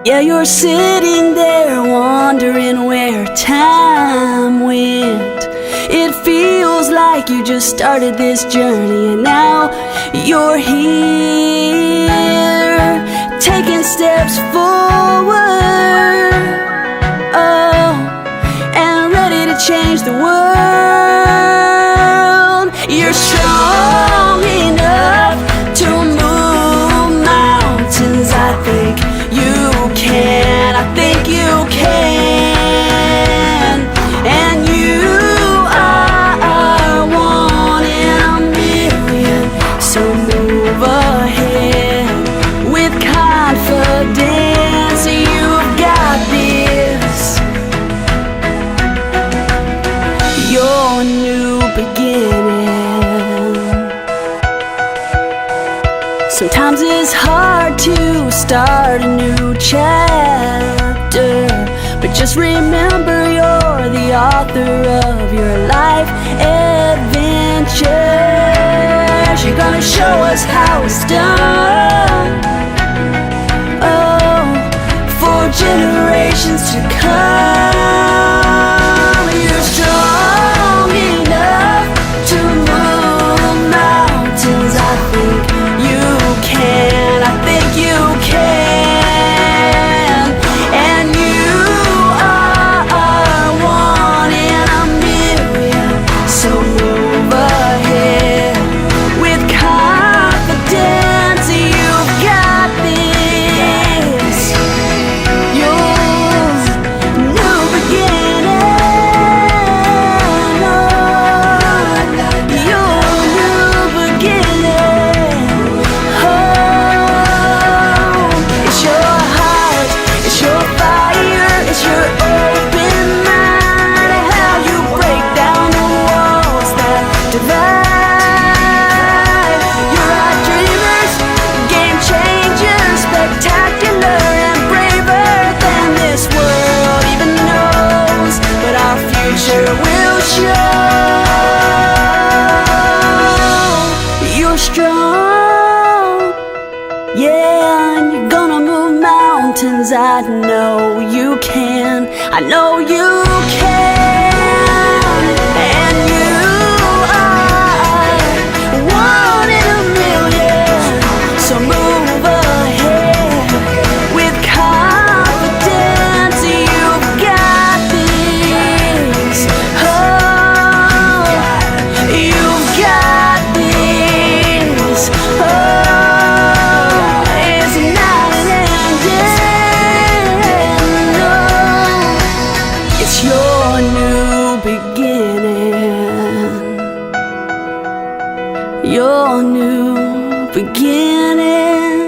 Yeah, you're sitting there wondering where time went. It feels like you just started this journey and now you're here, taking steps forward, oh, and ready to change the world. You're strong enough to move mountains. I think you can, I think you can. And you are one in a million. So move ahead with confidence. You've got this. Your new beginning. Sometimes it's hard to start a new chapter, but just remember you're the author of your life adventures. You're gonna show us how it's done, oh, for generations to come. You're strong enough to move mountains. I think you can, I think you can. And you are one in a million. So move ahead with confidence. You've got this. Your new beginning. Your new beginning. It's your heart, it's your fire, it's your open mind. How you break down the walls that divide. You're our dreamers, game changers, spectacular and braver than this world even knows. But our future will show. You're strong, yeah, and you're gonna move mountains. I know you can, I know you can. And you are one in a million. So move ahead with confidence. You've got this. Oh, you've got this. Oh, it's not an ending. No, it's your new beginning. Your new beginning.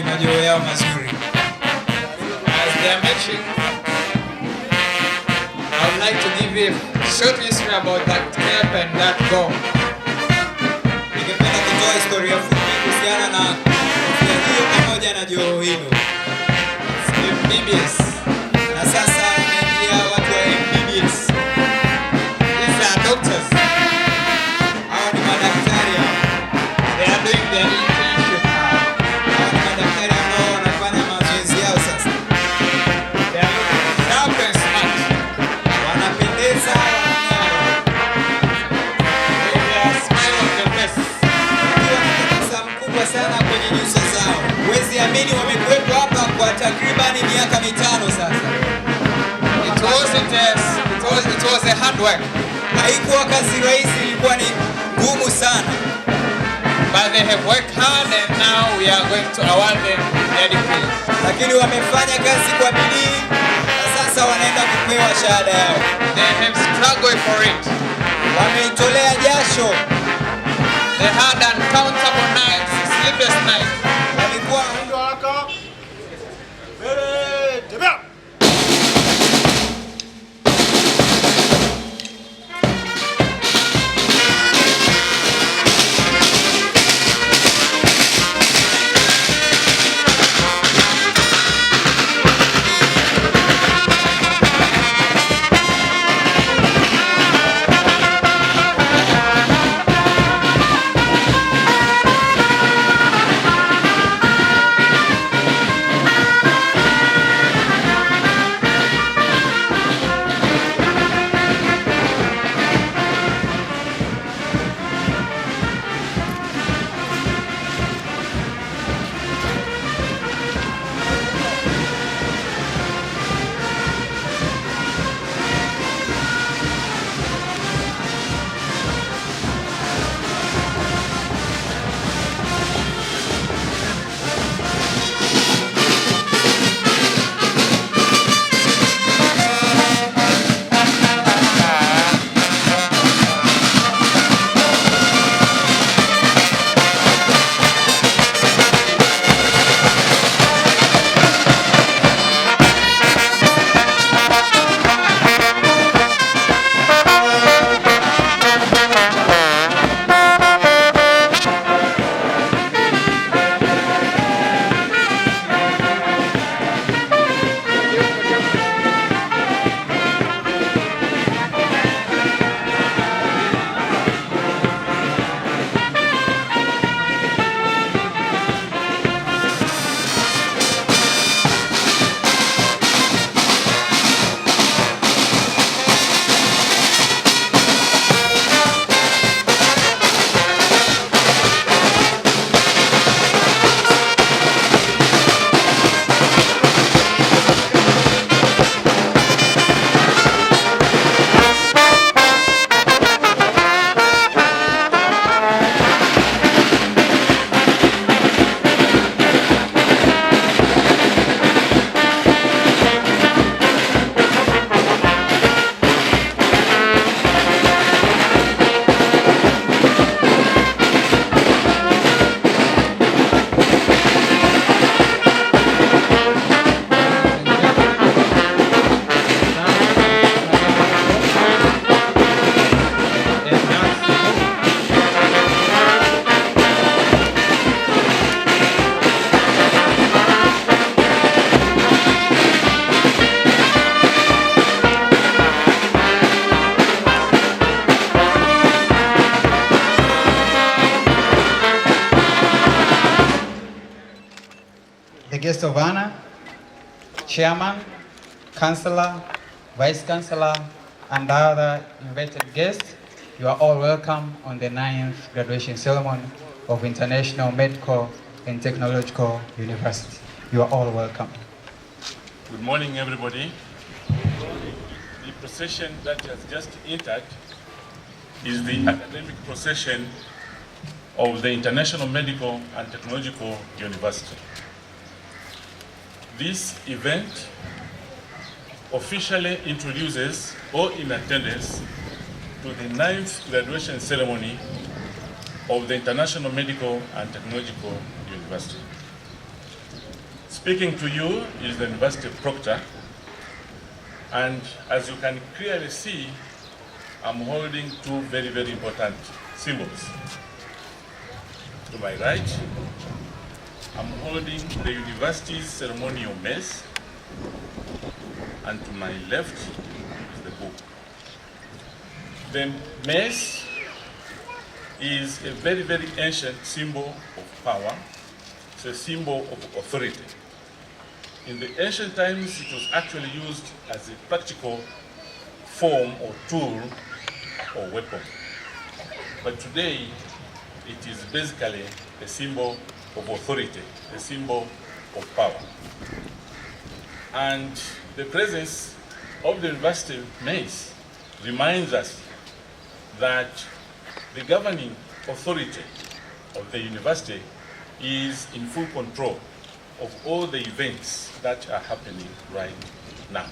kwenye majoho yao mazuri. As they are mentioning, I would like to give you a short history about that cape and that gown. Ningependa kutoa historia fupi kuhusiana na kofia hiyo pamoja na joho hilo. MBBS. Na sasa wameingia watu wa MBBS. These are doctors. Hawa ni madaktari hao. They are doing their internship now. Hawa ni madaktari ambao wanafanya mazoezi yao sasa. They are looking sharp and smart. Wanapendeza, wanang'ara. With their smile on their face. Wakiwa na tabasamu kubwa sana kwenye nyuso zao. Huwezi amini wamekuwepo hapa kwa takribani miaka 5 sasa. It was a hard work, Haikuwa kazi rahisi, ilikuwa ni ngumu sana. but they have worked hard and now we are going to award them their degrees. Lakini wamefanya kazi kwa bidii na sasa wanaenda kupewa shahada yao. They have struggled for it. Wameitolea jasho. They had uncountable nights, sleepless nights. Walikuwa the guest of honor, chairman, councillor, vice councillor, and other invited guests, you are all welcome on the 9th graduation ceremony of International Medical and Technological University. You are all welcome. Good morning, everybody. The procession that has just entered is the academic procession of the International Medical and Technological University. This event officially introduces all in attendance to the 9th graduation ceremony of the International Medical and Technological University. Speaking to you is the University Proctor, and as you can clearly see, I'm holding two very, very important symbols. To my right, I'm holding the university's ceremonial mace, and to my left is the book. The mace is a very, very ancient symbol of power. It's a symbol of authority. In the ancient times, it was actually used as a practical form or tool or weapon. But today, it is basically a symbol of authority, a symbol of power. And the presence of the university mace reminds us that the governing authority of the university is in full control of all the events that are happening right now.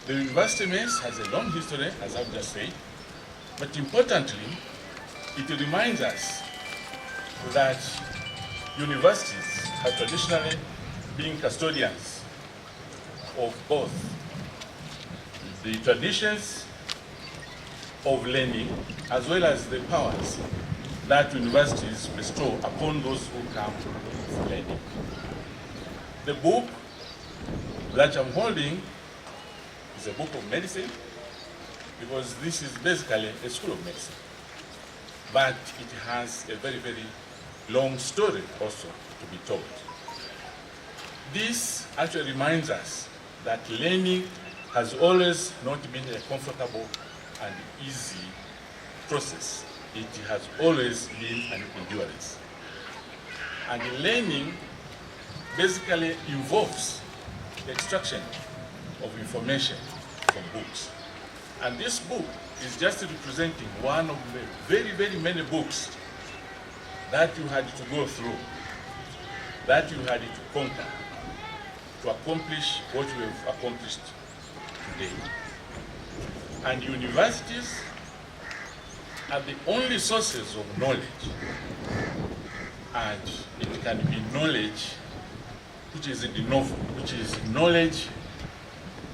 The university mace has a long history, as I've just said, but importantly, it reminds us that universities have traditionally been custodians of both the traditions of learning as well as the powers that universities bestow upon those who come for learning. The book that I'm holding is a book of medicine, because this is basically a school of medicine. But it has a very, very long story also to be told. This actually reminds us that learning has always not been a comfortable and easy process. It has always been an endurance. And learning basically involves the extraction of information from books. And this book is just representing one of the very, very many books that you had to go through, that you had to conquer to accomplish what you have accomplished today. And universities are the only sources of knowledge. And it can be knowledge which is de novo, which is knowledge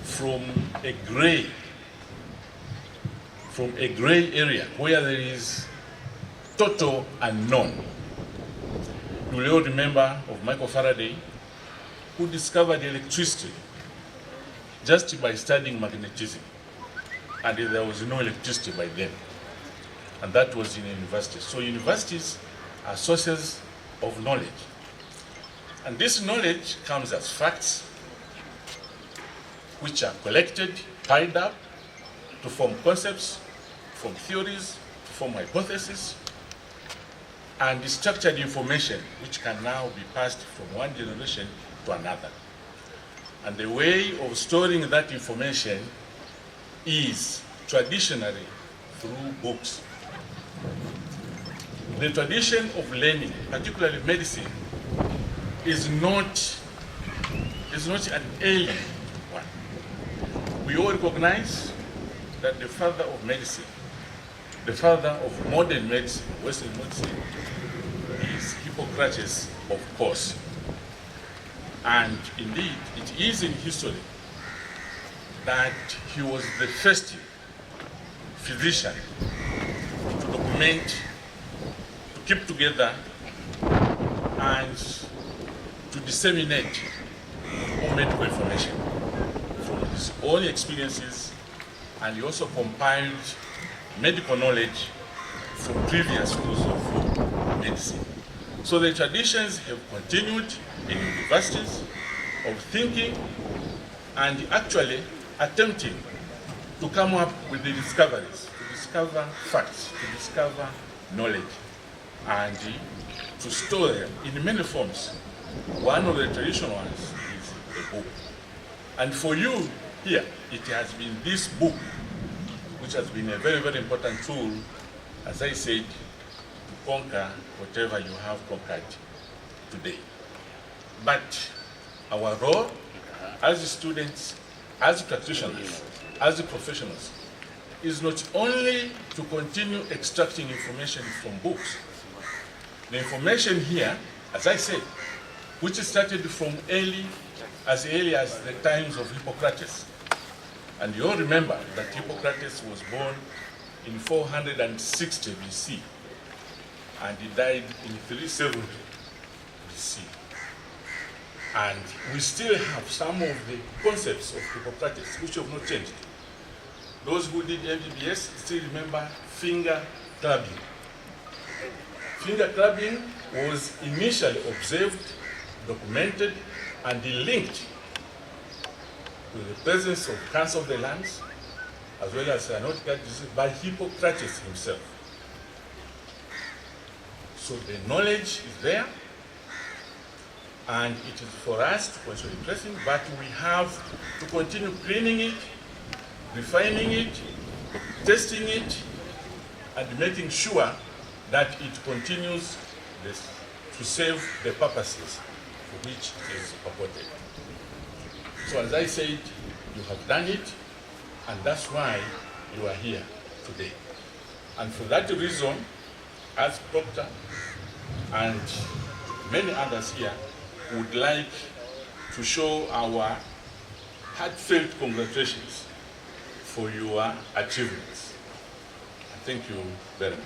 from a gray area where there is total unknown. You will all remember of Michael Faraday, who discovered electricity just by studying magnetism. And there was no electricity by then. And that was in a university. So universities are sources of knowledge. And this knowledge comes as facts, which are collected, piled up, to form concepts, from theories, to form hypotheses, and structured information, which can now be passed from one generation to another. And the way of storing that information is traditionally through books. The tradition of learning, particularly medicine, is not an alien one. We all recognize that the father of medicine, the father of modern medicine, Western medicine, is Hippocrates, of course. And indeed, it is in history that he was the first physician to document, to keep together, and to disseminate all medical information from his own experiences, and he also compiled medical knowledge from previous schools of medicine. So the traditions have continued in universities of thinking and actually attempting to come up with the discoveries, to discover facts, to discover knowledge, and to store them in many forms. One of the traditional ones is a book. And for you here, it has been this book which has been a very, very important tool, as I said, to conquer whatever you have conquered today. But our role as students, as practitioners, as professionals, is not only to continue extracting information from books. The information here, as I said, which started from as early as the times of Hippocrates. And you all remember that Hippocrates was born in 460 BC, and he died in 370 BC. And we still have some of the concepts of Hippocrates which have not changed. Those who did MBBS still remember finger clubbing. Finger clubbing was initially observed, documented, and linked to the presence of cancer of the lungs, as well as cyanotic heart disease, by Hippocrates himself. So the knowledge is there, and it is for us to continue pressing, but we have to continue cleaning it, refining it, testing it, and making sure that it continues to serve the purposes for which it is purported. So as I said, you have done it, and that's why you are here today. And for that reason, as Proctor and many others here would like to show our heartfelt congratulations for your achievements. Thank you very much.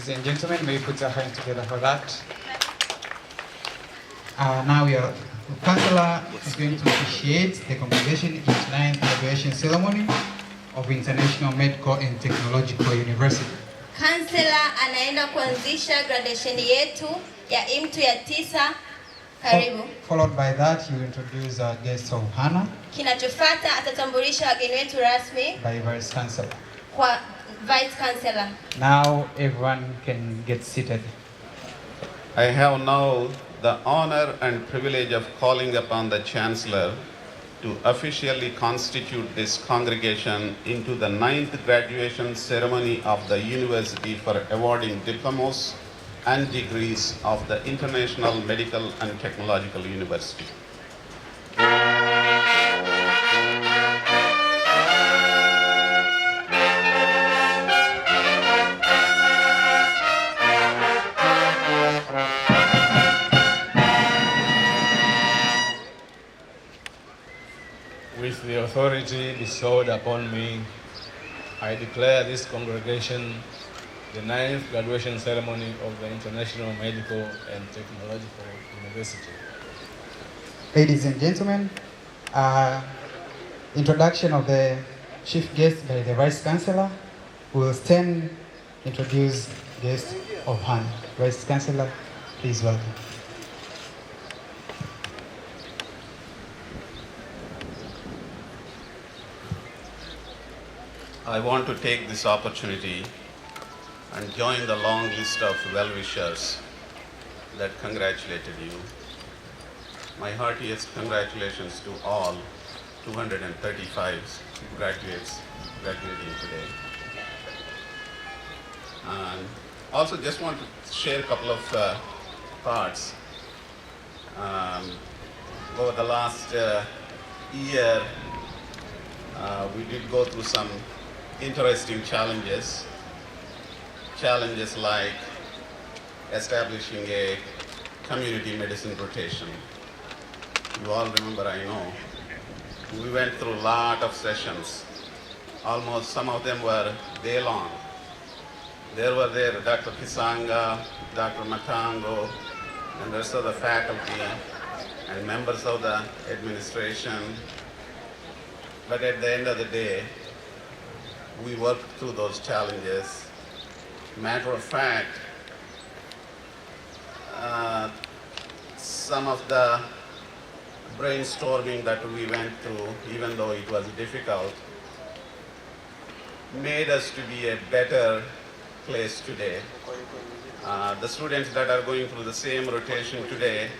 Ladies and gentlemen, may we put our hands together for that. Now the Councillor is going to officiate the congregation in 9th graduation ceremony of International Medical and Technological University. Councillor anaenda kuanzisha graduation yetu ya IMTU ya 9. Karibu. Followed by that, you introduce our guest of honor. Kinachofuata atatambulisha wageni wetu rasmi by Vice Chancellor. Kwa Vice Chancellor. Now everyone can get seated. I have now the honor and privilege of calling upon the Chancellor to officially constitute this congregation into the 9th graduation ceremony of the University for awarding diplomas and degrees of the International Medical and Technological University. With the authority bestowed upon me, I declare this congregation the 9th graduation ceremony of the International Medical and Technological University. Ladies and gentlemen, introduction of the chief guest by the Vice Chancellor. We will then introduce guest of honor. Vice Chancellor, please welcome. I want to take this opportunity and join the long list of well-wishers that congratulated you. My heartiest congratulations to all 235 graduates graduating today. And also just want to share a couple of thoughts. Over the last year, we did go through some interesting challenges. Challenges like establishing a community medicine rotation. You all remember, I know. We went through a lot of sessions. Almost some of them were day long. There were Dr. Kisanga, Dr. Matango, and the rest of the faculty and members of the administration. But at the end of the day, we worked through those challenges. Matter of fact, some of the brainstorming that we went through, even though it was difficult, made us to be a better place today. The students that are going through the same rotation today,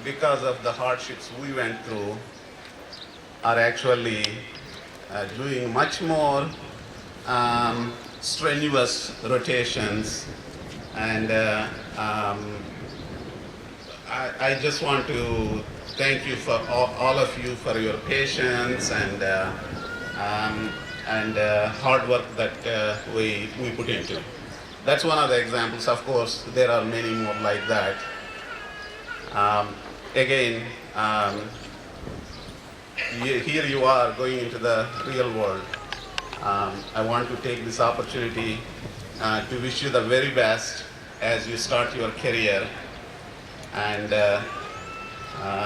because of the hardships we went through, are actually doing much more strenuous rotations. And I just want to thank you for all of you for your patience and hard work that we put into. That's one of the examples. Of course, there are many more like that. Again, here you are going into the real world. I want to take this opportunity to wish you the very best as you start your career and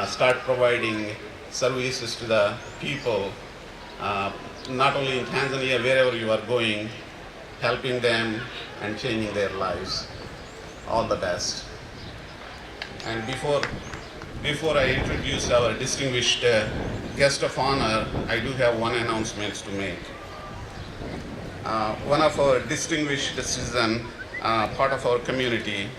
start providing services to the people, not only in Tanzania, wherever you are going, helping them and changing their lives. All the best. And before I introduce our distinguished guest of honor, I do have one announcement to make. One of our distinguished citizens, part of our community,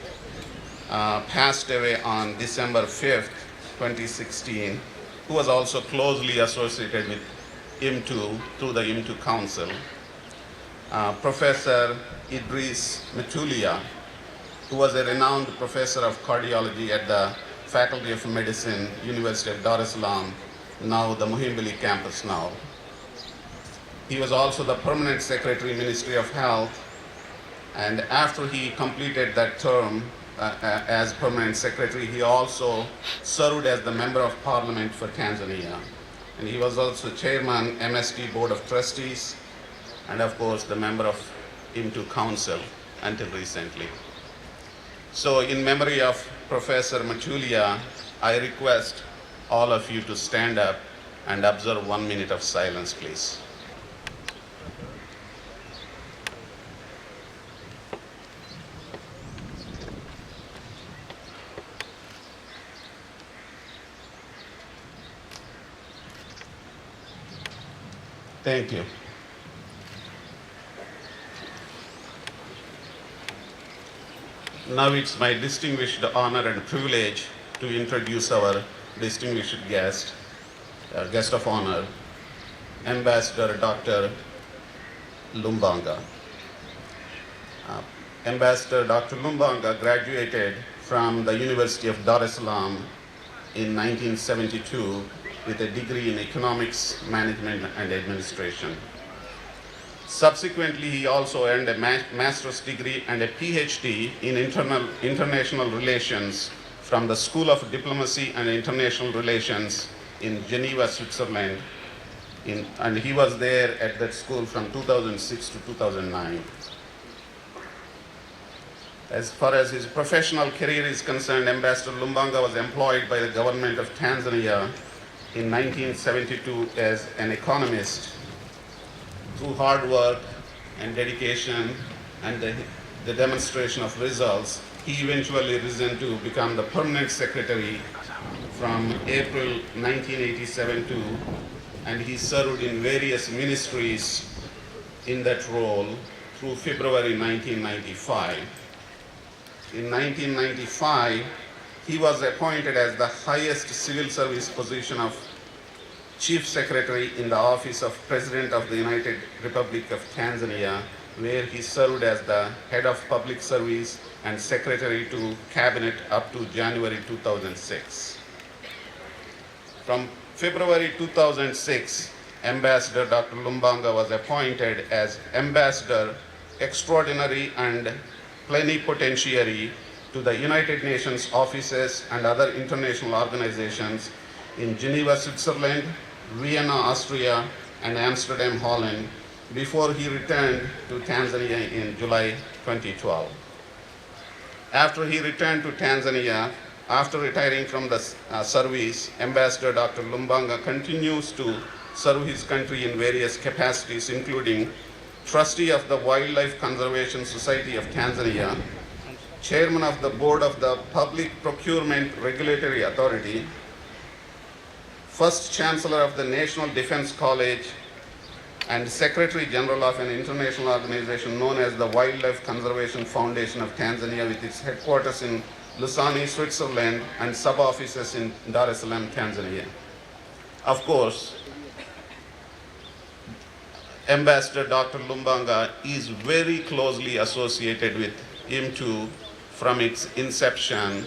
passed away on December 5th, 2016, who was also closely associated with IMTU through the IMTU Council. Professor Idris Matulia, who was a renowned professor of cardiology at the Faculty of Medicine, University of Dar es Salaam, now the Muhimbili campus now. He was also the permanent secretary, Ministry of Health, and after he completed that term as permanent secretary, he also served as the member of parliament for Tanzania. And he was also chairman, MST Board of Trustees, and of course the member of IMTU Council until recently. So in memory of Professor Matulia, I request all of you to stand up and observe 1 minute of silence, please. Thank you. Now it's my distinguished honor and privilege to introduce our distinguished guest, guest of honor, Ambassador Dr. Lumbanga. Ambassador Dr. Lumbanga graduated from the University of Dar es Salaam in 1972 with a degree in economics, management, and administration. Subsequently, he also earned a master's degree and a PhD in international relations from the School of Diplomacy and International Relations in Geneva, Switzerland. And he was there at that school from 2006 to 2009. As far as his professional career is concerned, Ambassador Lumbanga was employed by the government of Tanzania in 1972 as an economist. Through hard work and dedication and the demonstration of results, he eventually risen to become the permanent secretary from April 1987 to and he served in various ministries in that role through February 1995. In 1995, he was appointed as the highest civil service position of Chief Secretary in the office of President of the United Republic of Tanzania, where he served as the head of public service and secretary to cabinet up to January 2006. From February 2006, Ambassador Dr. Lumbanga was appointed as Ambassador Extraordinary and Plenipotentiary to the United Nations offices and other international organizations in Geneva, Switzerland, Vienna, Austria, and Amsterdam, Holland, before he returned to Tanzania in July 2012. After he returned to Tanzania, after retiring from the service, Ambassador Dr. Lumbanga continues to serve his country in various capacities, including Trustee of the Wildlife Conservation Society of Tanzania, Chairman of the Board of the Public Procurement Regulatory Authority, First Chancellor of the National Defense College, and Secretary General of an international organization known as the Wildlife Conservation Foundation of Tanzania, with its headquarters in Lusani, Switzerland, and sub-offices in Dar es Salaam, Tanzania. Of course, Ambassador Dr. Lumbanga is very closely associated with IMTU from its inception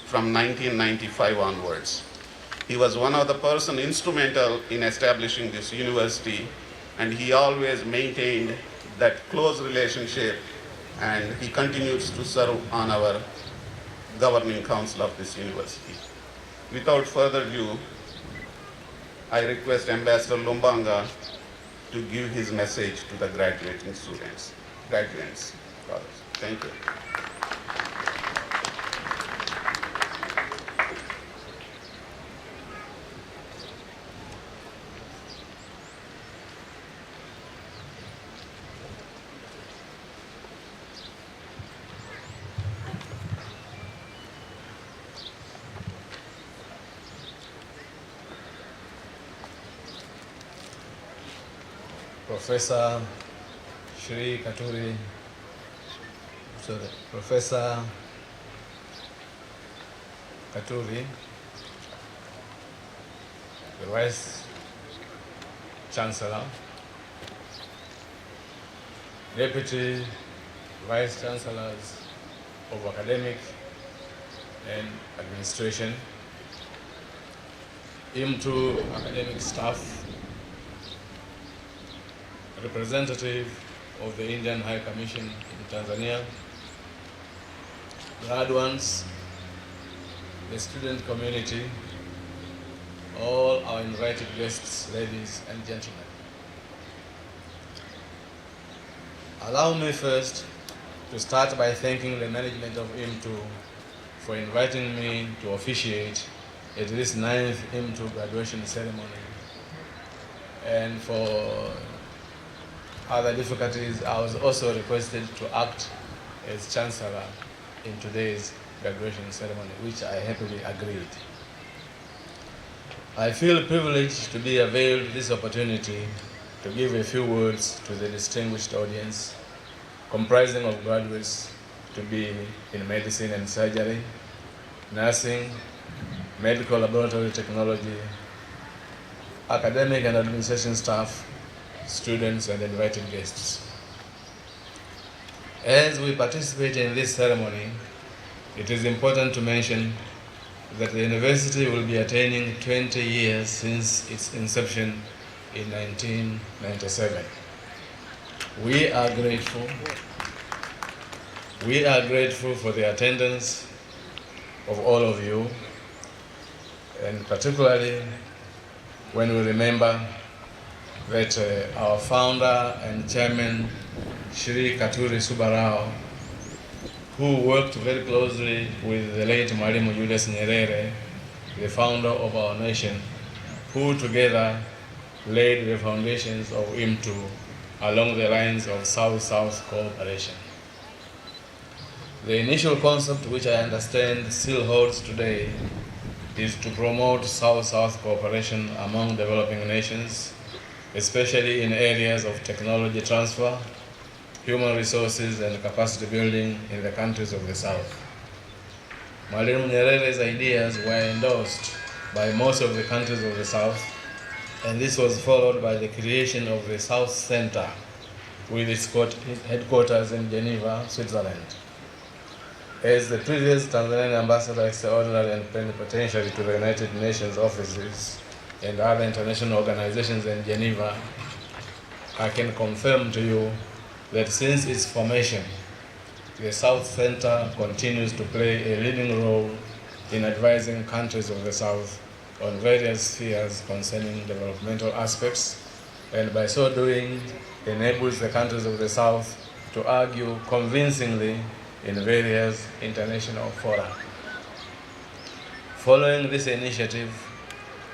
from 1995 onwards. He was one of the persons instrumental in establishing this university, and he always maintained that close relationship, and he continues to serve on our governing council of this university. Without further ado, I request Ambassador Lumbanga to give his message to the graduating students, graduates. Thank you. Professor Professor Katuri, the Vice Chancellor, Deputy Vice Chancellors of Academic and Administration, IMTU academic staff, representative of the Indian High Commission in Tanzania, graduates, the student community, all our invited guests, ladies and gentlemen. Allow me first to start by thanking the management of IMTU for inviting me to officiate at this 9th IMTU graduation ceremony. And for other difficulties, I was also requested to act as Chancellor in today's graduation ceremony, which I happily agreed. I feel privileged to be availed this opportunity to give a few words to the distinguished audience, comprising of graduates to be in medicine and surgery, nursing, medical laboratory technology, academic and administration staff, students and invited guests. As we participate in this ceremony, it is important to mention that the university will be attaining 20 years since its inception in 1997. We are grateful for the attendance of all of you, and particularly when we remember that our founder and chairman, Shri Katuri Subarao, who worked very closely with the late Mwalimu Julius Nyerere, the founder of our nation, who together laid the foundations of IMTU along the lines of South-South cooperation. The initial concept, which I understand still holds today, is to promote South-South cooperation among developing nations, especially in areas of technology transfer, human resources, and capacity building in the countries of the South. Mwalimu Nyerere's ideas were endorsed by most of the countries of the South, and this was followed by the creation of the South Center with its headquarters in Geneva, Switzerland. As the previous Tanzanian ambassador extraordinary and plenipotentiary to the United Nations offices and other international organizations in Geneva, I can confirm to you that since its formation, the South Center continues to play a leading role in advising countries of the South on various spheres concerning developmental aspects, and by so doing enables the countries of the South to argue convincingly in various international fora. Following this initiative,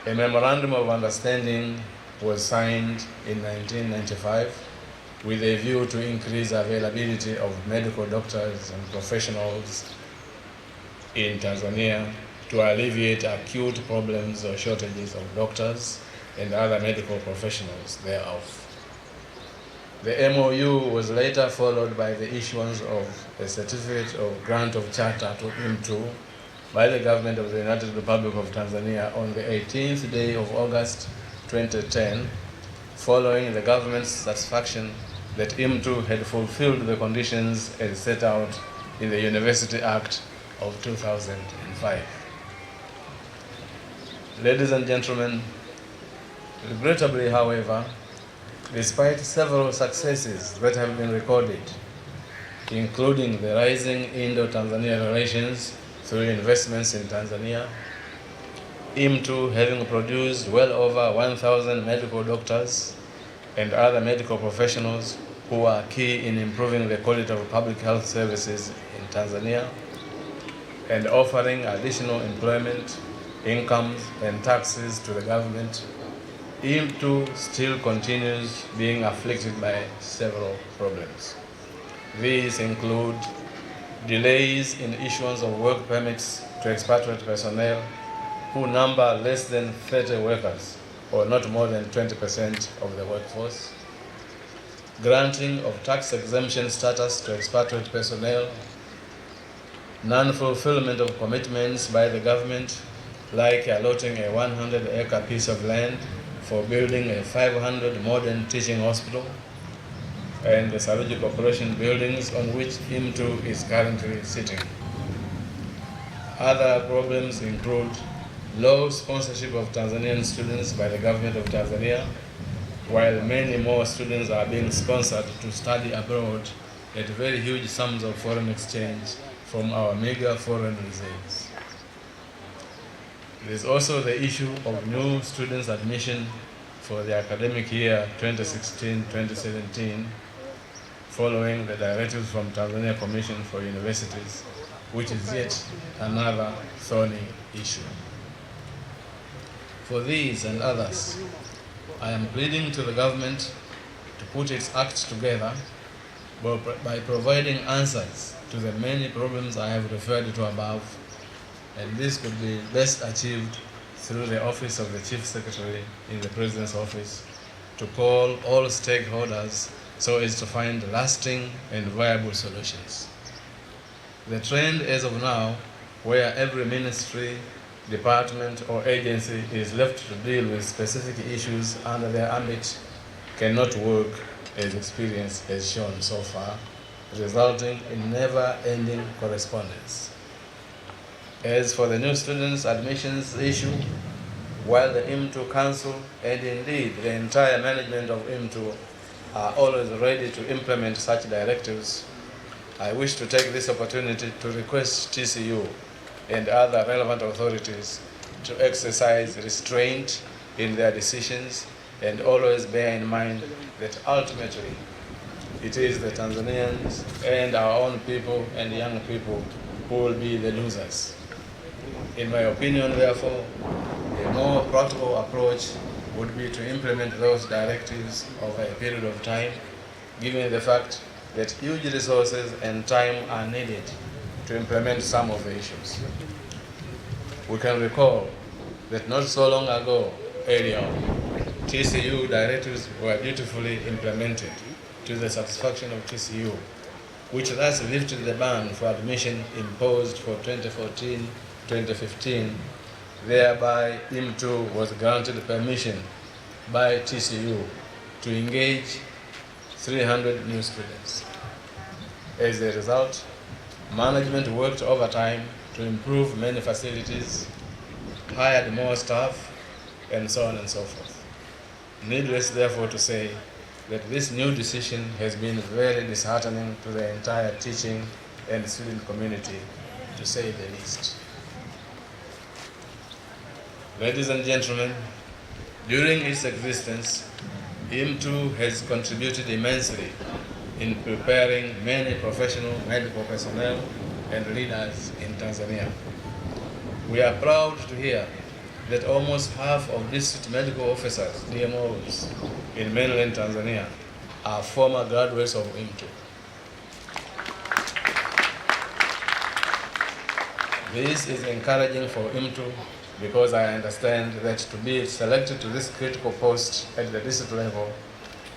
a memorandum of understanding was signed in 1995 with a view to increase availability of medical doctors and professionals in Tanzania to alleviate acute problems or shortages of doctors and other medical professionals thereof. The MOU was later followed by the issuance of a certificate of grant of charter to IMTU by the government of the United Republic of Tanzania on the 18th day of August 2010, following the government's satisfaction that IMTU had fulfilled the conditions as set out in the University Act of 2005. Ladies and gentlemen, regrettably, however, despite several successes that have been recorded, including the rising Indo-Tanzania relations through investments in Tanzania, IMTU having produced well over 1,000 medical doctors and other medical professionals who are key in improving the quality of public health services in Tanzania, and offering additional employment, incomes, and taxes to the government, IMTU still continues being afflicted by several problems. These include delays in issuance of work permits to expatriate personnel who number less than 30 workers, or not more than 20% of the workforce, granting of tax exemption status to expatriate personnel, non-fulfillment of commitments by the government, like allotting a 100-acre piece of land for building a 500 modern teaching hospital, and the Saruji Corporation buildings on which IMTU is currently sitting. Other problems include low sponsorship of Tanzanian students by the government of Tanzania, while many more students are being sponsored to study abroad at very huge sums of foreign exchange from our meager foreign reserves. There is also the issue of new students' admission for the academic year 2016-2017, following the directives from Tanzania Commission for Universities, which is yet another thorny issue. For these and others, I am pleading to the government to put its act together by providing answers to the many problems I have referred to above, and this could be best achieved through the Office of the Chief Secretary in the President's Office to call all stakeholders so as to find lasting and viable solutions. The trend as of now, where every ministry, department, or agency is left to deal with specific issues under their ambit, cannot work as experience has shown so far, resulting in never-ending correspondence. As for the new students' admissions issue, while the IMTU Council and indeed the entire management of IMTU are always ready to implement such directives, I wish to take this opportunity to request TCU and other relevant authorities to exercise restraint in their decisions and always bear in mind that ultimately it is the Tanzanians and our own people and young people who will be the losers. In my opinion, therefore, a more practical approach would be to implement those directives over a period of time, given the fact that huge resources and time are needed to implement some of the issues. we can recall that not so long ago, earlier on, TCU directives were beautifully implemented to the satisfaction of TCU, which thus lifted the ban for admission imposed for 2014-2015. Thereby, IMTU was granted permission by TCU to engage 300 new students. As a result, management worked overtime to improve many facilities, hired more staff, and so on and so forth. Needless, therefore, to say that this new decision has been very disheartening to the entire teaching and student community, to say the least. Ladies and gentlemen, during its existence, IMTU has contributed immensely in preparing many professional medical personnel and leaders in Tanzania. We are proud to hear that almost half of district medical officers, DMOs, in mainland Tanzania are former graduates of IMTU. This is encouraging for IMTU because I understand that to be selected to this critical post at the district level,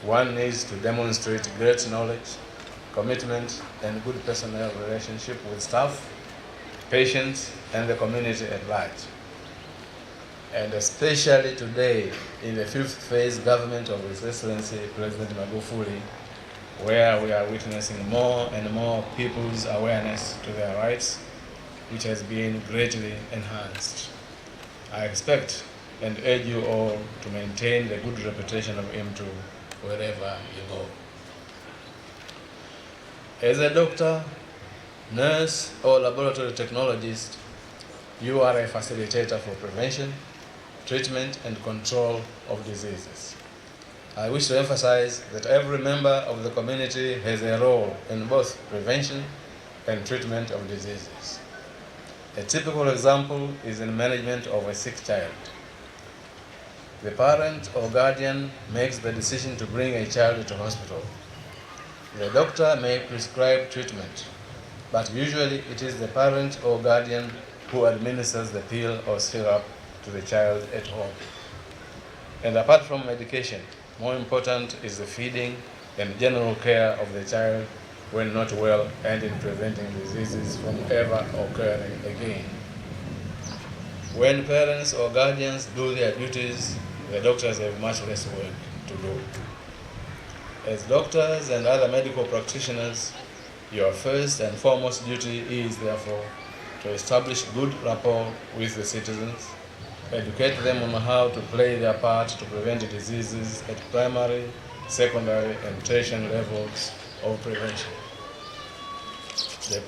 one needs to demonstrate great knowledge, commitment, and good personnel relationship with staff, patients, and the community at large. And especially today, in the fifth phase government of His Excellency President Magufuli, where we are witnessing more and more people's awareness to their rights, which has been greatly enhanced. I expect and urge you all to maintain the good reputation of IMTU wherever you go. As a doctor, nurse, or laboratory technologist, you are a facilitator for prevention, treatment, and control of diseases. I wish to emphasize that every member of the community has a role in both prevention and treatment of diseases. A typical example is in management of a sick child. The parent or guardian makes the decision to bring a child to hospital. The doctor may prescribe treatment, but usually it is the parent or guardian who administers the pill or syrup to the child at home. And apart from medication, more important is the feeding and general care of the child when not well, and in preventing diseases from ever occurring again. When parents or guardians do their duties, the doctors have much less work to do. As doctors and other medical practitioners, your first and foremost duty is, therefore, to establish good rapport with the citizens, educate them on how to play their part to prevent diseases at primary, secondary, and tertiary levels of prevention. The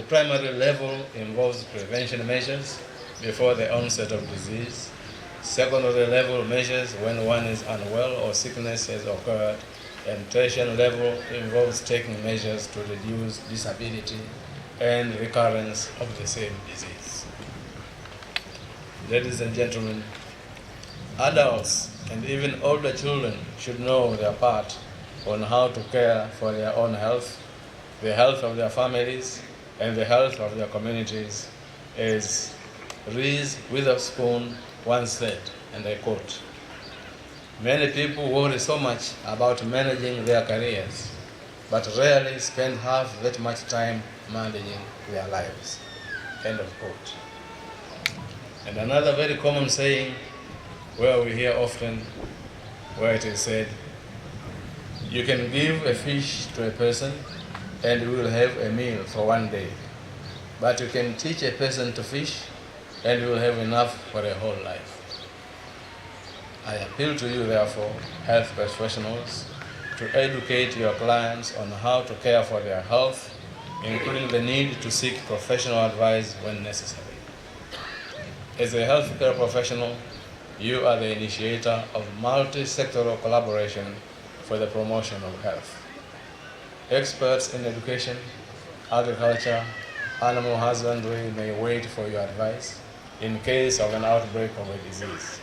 primary level involves prevention measures before the onset of disease, secondary level measures when one is unwell or sickness has occurred, and tertiary level involves taking measures to reduce disability and recurrence of the same disease. Ladies and gentlemen, adults and even older children should know their part on how to care for their own health, the health of their families, and the health of their communities, as Reese Witherspoon once said, and I quote, "Many people worry so much about managing their careers, but rarely spend half that much time managing their lives." End of quote. And another very common saying, where we hear often, where it is said, "You can give a fish to a person and you will have a meal for one day, but you can teach a person to fish and you will have enough for a whole life." I appeal to you, therefore, health professionals, to educate your clients on how to care for their health, including the need to seek professional advice when necessary. As a healthcare professional, you are the initiator of multi-sectoral collaboration for the promotion of health. Experts in education, agriculture, animal husbandry may wait for your advice in case of an outbreak of a disease.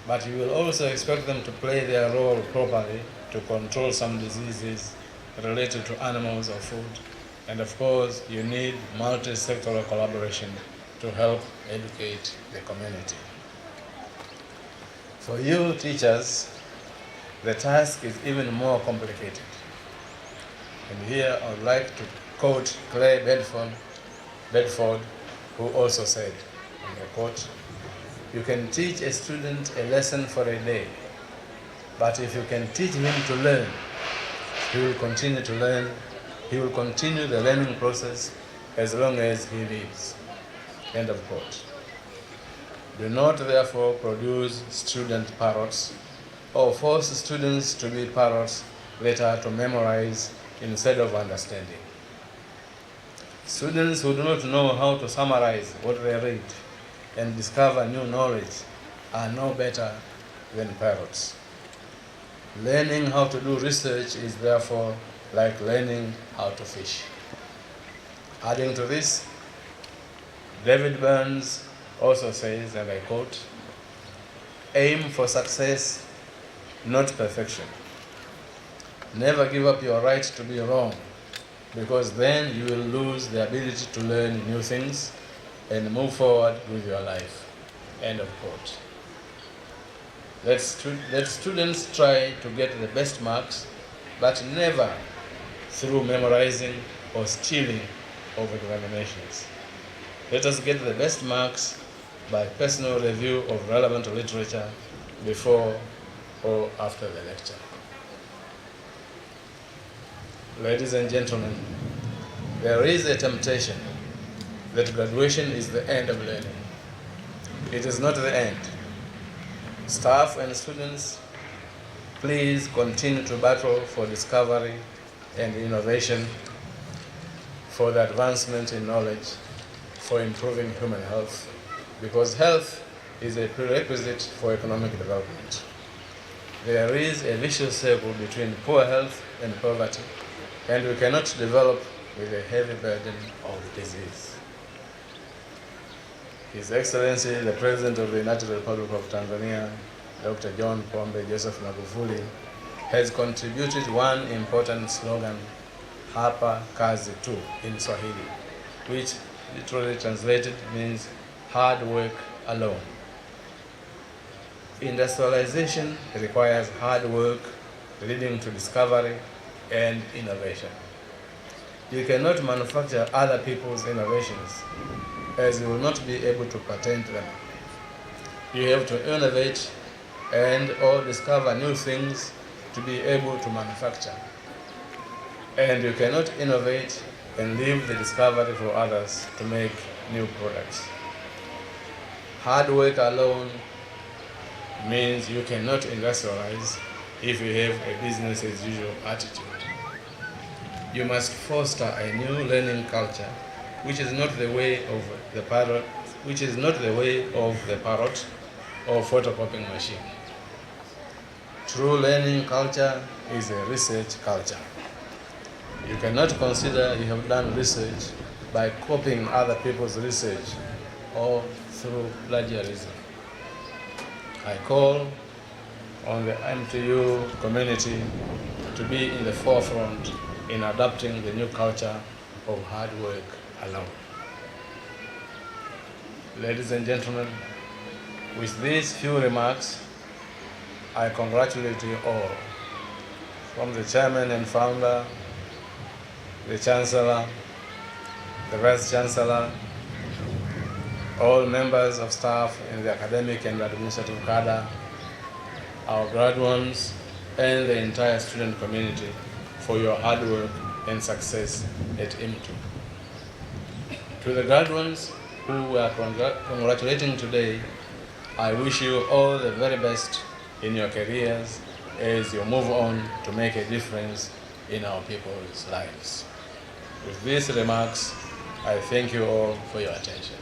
But you will also expect them to play their role properly to control some diseases related to animals or food. And of course, you need multi-sectoral collaboration to help educate the community. For you teachers, the task is even more complicated. And here I would like to quote Clay Bedford, who also said, and I quote, "You can teach a student a lesson for a day, but if you can teach him to learn, he will continue to learn. He will continue the learning process as long as he lives." End of quote. Do not therefore produce student parrots or force students to be parrots that are to memorize instead of understanding. Students who do not know how to summarize what they read and discover new knowledge are no better than parrots. Learning how to do research is therefore like learning how to fish. Adding to this, David Burns also says, and I quote, "Aim for success, not perfection. Never give up your right to be wrong, because then you will lose the ability to learn new things and move forward with your life." End of quote. Let students try to get the best marks, but never through memorizing or stealing of examinations. Let us get the best marks by personal review of relevant literature before or after the lecture. Ladies and gentlemen, there is a temptation that graduation is the end of learning. It is not the end. Staff and students, please continue to battle for discovery and innovation, for the advancement in knowledge, for improving human health, because health is a prerequisite for economic development. There is a vicious circle between poor health and poverty, and we cannot develop with a heavy burden of disease. His Excellency, the President of the United Republic of Tanzania, Dr. John Pombe Joseph Magufuli, has contributed one important slogan, Hapa Kazi Tu, in Swahili, which literally translated means hard work alone. Industrialization requires hard work leading to discovery and innovation. You cannot manufacture other people's innovations, as you will not be able to patent them. You have to innovate and or discover new things to be able to manufacture. And you cannot innovate and leave the discovery for others to make new products. Hard work alone means you cannot industrialize if you have a business as usual attitude. You must foster a new learning culture, which is not the way of the parrot, or photocopying machine. True learning culture is a research culture. You cannot consider you have done research by copying other people's research or through plagiarism. I call on the MTU community to be in the forefront in adopting the new culture of hard work alone. Ladies and gentlemen, with these few remarks, I congratulate you all, from the chairman and founder, the chancellor, the vice chancellor, all members of staff in the academic and administrative cadre, our graduates, and the entire student community for your hard work and success at IMTU. To the graduates who we are congratulating today, I wish you all the very best in your careers as you move on to make a difference in our people's lives. With these remarks, I thank you all for your attention.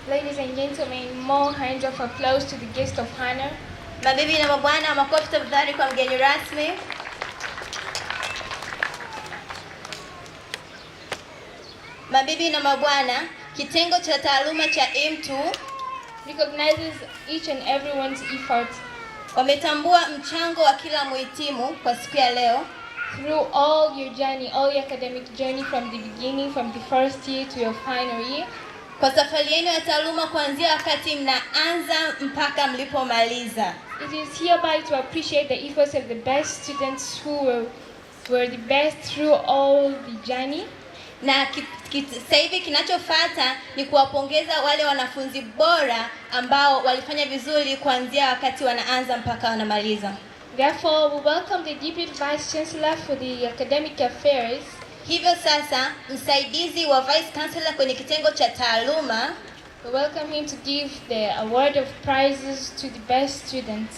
Ladies and gentlemen, more hands of applause to the guest of honor. Mabibi na mabwana, makofi tafadhali kwa mgeni rasmi. Mabibi na mabwana, kitengo cha taaluma cha IMTU recognizes each and everyone's efforts. Wametambua mchango wa kila muhitimu kwa siku ya leo. through all your journey, all your academic journey from the beginning, from the first year to your final year. Kwa safari yenu ya taaluma kuanzia wakati mnaanza mpaka mlipomaliza. It is hereby to appreciate the efforts of the best students who were the best through all the journey. Na sasa hivi kinachofuata ni kuwapongeza wale wanafunzi bora ambao walifanya vizuri kuanzia wakati wanaanza mpaka wanamaliza. Therefore, we welcome the Deputy Vice Chancellor for the Academic Affairs. Hivyo sasa, msaidizi wa Vice Chancellor kwenye kitengo cha taaluma, we welcome him to give the award of prizes to the best students.